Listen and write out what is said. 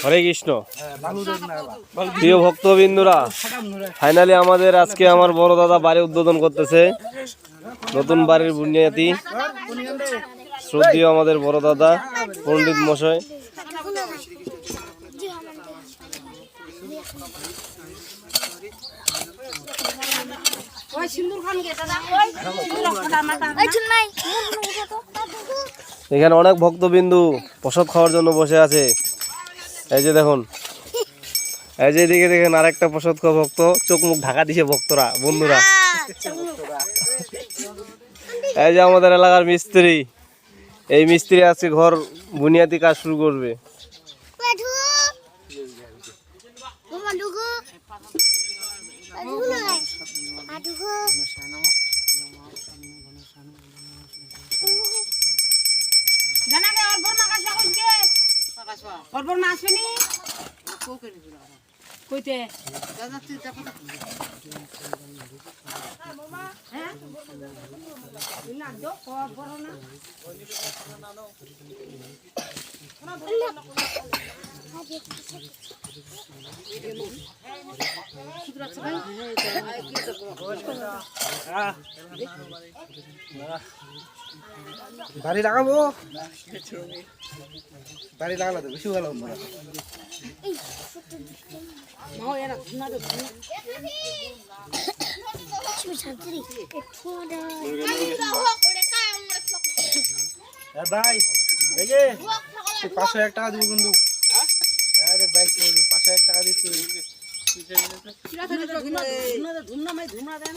হরে কৃষ্ণ। প্রিয় ভক্তবৃন্দরা, ফাইনালি আমাদের আজকে আমার বড় দাদা বাড়ি উদ্বোধন করতেছে, নতুন বাড়ির বুনিয়াদি। শ্রদ্ধেয় আমাদের বড় দাদা পণ্ডিত মশাই। এখানে অনেক ভক্তবিন্দু প্রসাদ খাওয়ার জন্য বসে আছে। এই যে দেখুন, এই যে এদিকে দেখেন আরেকটা প্রসাদ খাওয়া ভক্ত, চোখ মুখ ঢাকা দিছে ভক্তরা, বন্ধুরা। এই যে আমাদের এলাকার মিস্ত্রি, এই মিস্ত্রি আজকে ঘর বুনিয়াদি কাজ শুরু করবে। বাড়ি লাগাবো, বাড়ি লাগালে তো বেশি ভালো। ভাই 501 টাকা দিব কিন্তু। আরে বাইক 501 টাকা দিচ্ছি। ধুমনা দেন।